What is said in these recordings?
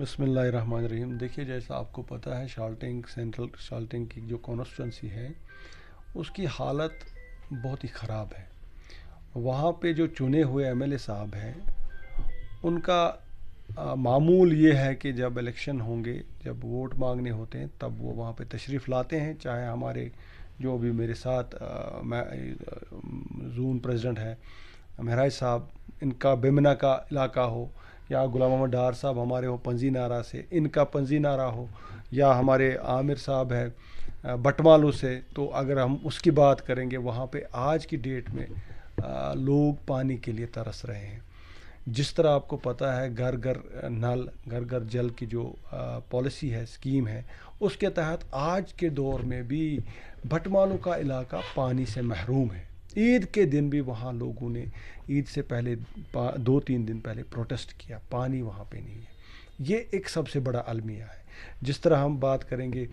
बिस्मिल्लाहिर्रहमानिर्रहीम। देखिए, जैसा आपको पता है, शाल्टिंग सेंट्रल शाल्टिंग की जो कॉन्स्टिट्यूंसी है उसकी हालत बहुत ही ख़राब है। वहाँ पे जो चुने हुए एमएलए साहब हैं उनका मामूल ये है कि जब इलेक्शन होंगे, जब वोट मांगने होते हैं, तब वो वहाँ पे तशरीफ़ लाते हैं। चाहे हमारे जो भी मेरे साथ जून प्रेसिडेंट है महराज साहब, इनका बेमना का इलाका हो, या गुलाम मोहम्मद डार साहब हमारे हो पंजी नारा से, इनका पंजी नारा हो, या हमारे आमिर साहब है बटमालू से। तो अगर हम उसकी बात करेंगे, वहाँ पे आज की डेट में लोग पानी के लिए तरस रहे हैं। जिस तरह आपको पता है, घर घर नल, घर घर जल की जो पॉलिसी है, स्कीम है, उसके तहत आज के दौर में भी बटमालू का इलाका पानी से महरूम है। ईद के दिन भी वहाँ लोगों ने ईद से पहले 2-3 दिन पहले प्रोटेस्ट किया, पानी वहाँ पे नहीं है। ये एक सबसे बड़ा अलमिया है। जिस तरह हम बात करेंगे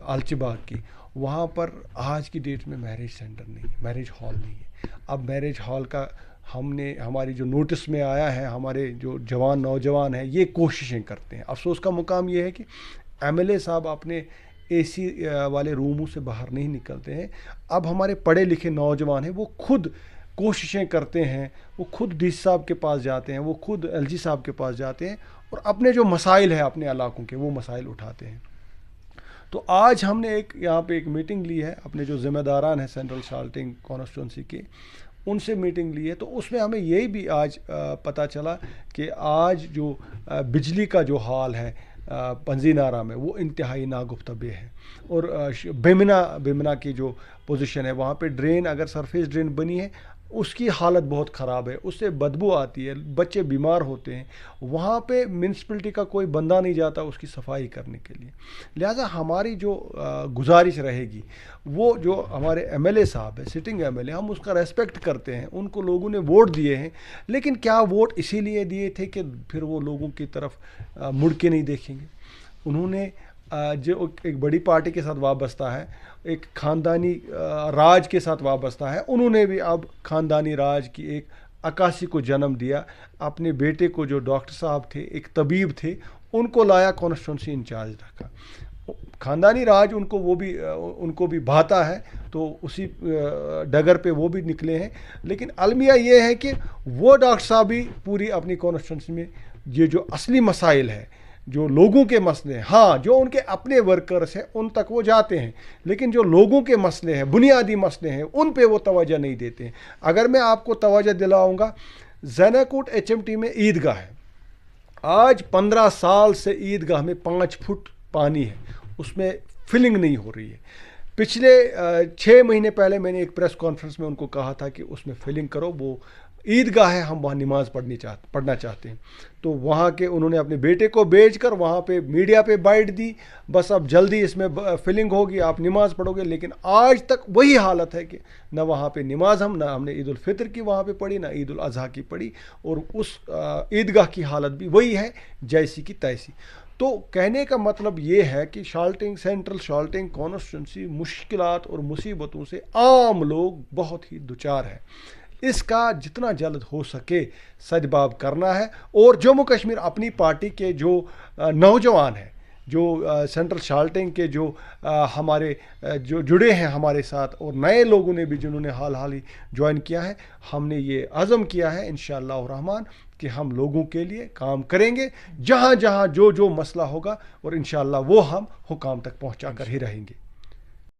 आलचीबाग की, वहाँ पर आज की डेट में मैरिज सेंटर नहीं है, मैरिज हॉल नहीं है। अब मैरिज हॉल का हमारी जो नोटिस में आया है, हमारे जो जवान नौजवान हैं ये कोशिशें करते हैं। अफसोस का मुकाम ये है कि एमएलए साहब अपने एसी वाले रूमों से बाहर नहीं निकलते हैं। अब हमारे पढ़े लिखे नौजवान हैं, वो खुद कोशिशें करते हैं, वो खुद डीसी साहब के पास जाते हैं, वो खुद एलजी साहब के पास जाते हैं और अपने जो मसाइल हैं अपने इलाकों के, वो मसाइल उठाते हैं। तो आज हमने यहाँ पे एक मीटिंग ली है, अपने जो ज़िम्मेदारान हैं सेंट्रल शाल्टिंग कॉन्स्टिट्यूंसी के, उनसे मीटिंग ली है। तो उसमें हमें यही भी आज पता चला कि आज जो बिजली का जो हाल है पंजी नारा में, वो इंतहाई नागुफ्तबे है। और बेमना की जो पोजीशन है, वहाँ पे ड्रेन, अगर सरफेस ड्रेन बनी है, उसकी हालत बहुत ख़राब है, उससे बदबू आती है, बच्चे बीमार होते हैं। वहाँ पे म्यूनसिपलिटी का कोई बंदा नहीं जाता उसकी सफाई करने के लिए। लिहाजा हमारी जो गुजारिश रहेगी, वो जो हमारे एमएलए साहब है, सिटिंग एमएलए, हम उसका रेस्पेक्ट करते हैं, उनको लोगों ने वोट दिए हैं, लेकिन क्या वोट इसीलिए दिए थे कि फिर वो लोगों की तरफ मुड़ के नहीं देखेंगे? उन्होंने जो एक बड़ी पार्टी के साथ वाबस्ता है, एक ख़ानदानी राज के साथ वाबस्ता है, उन्होंने भी अब ख़ानदानी राज की एक अक्कासी को जन्म दिया। अपने बेटे को, जो डॉक्टर साहब थे, एक तबीब थे, उनको लाया, कॉन्स्टिट्यूंसी इंचार्ज रखा। ख़ानदानी राज उनको भी भाता है, तो उसी डगर पे वो भी निकले हैं। लेकिन अलमिया ये है कि वो डॉक्टर साहब भी पूरी अपनी कॉन्स्टिट्यूंसी में ये जो असली मसाइल है, जो लोगों के मसले हैं, हाँ, जो उनके अपने वर्कर्स हैं उन तक वो जाते हैं, लेकिन जो लोगों के मसले हैं, बुनियादी मसले हैं, उन पे वो तवज्जो नहीं देते हैं। अगर मैं आपको तवज्जो दिलाऊंगा, ज़ैनाकोट एचएमटी में ईदगाह है, आज 15 साल से ईदगाह में 5 फुट पानी है, उसमें फिलिंग नहीं हो रही है। पिछले 6 महीने पहले मैंने एक प्रेस कॉन्फ्रेंस में उनको कहा था कि उसमें फिलिंग करो, वो ईदगाह है, हम वहाँ नमाज़ पढ़ना चाहते हैं। तो वहाँ के उन्होंने अपने बेटे को भेजकर वहाँ पे मीडिया पे बाइट दी, बस अब जल्दी इसमें फिलिंग होगी, आप नमाज़ पढ़ोगे। लेकिन आज तक वही हालत है कि न वहाँ पे नमाज हमने ईद उल फितर की वहाँ पे पढ़ी, ना ईद उल अज़हा की पढ़ी, और उस ईदगाह की हालत भी वही है जैसी की तैसी। तो कहने का मतलब ये है कि सेंट्रल शाल्टिंग कॉन्स्टिट्यूंसी मुश्किलात और मुसीबतों से आम लोग बहुत ही दुचार है। इसका जितना जल्द हो सके सदबाब करना है। और जम्मू कश्मीर अपनी पार्टी के जो नौजवान हैं, जो सेंट्रल शाल्टिंग के जो हमारे जो जुड़े हैं हमारे साथ, और नए लोगों ने भी जिन्होंने हाल ही ज्वाइन किया है, हमने ये अज़म किया है इंशाअल्लाह रहमान कि हम लोगों के लिए काम करेंगे, जहाँ जहाँ जो जो मसला होगा, और इंशाअल्लाह वो हम हुकाम तक पहुँचा कर ही रहेंगे।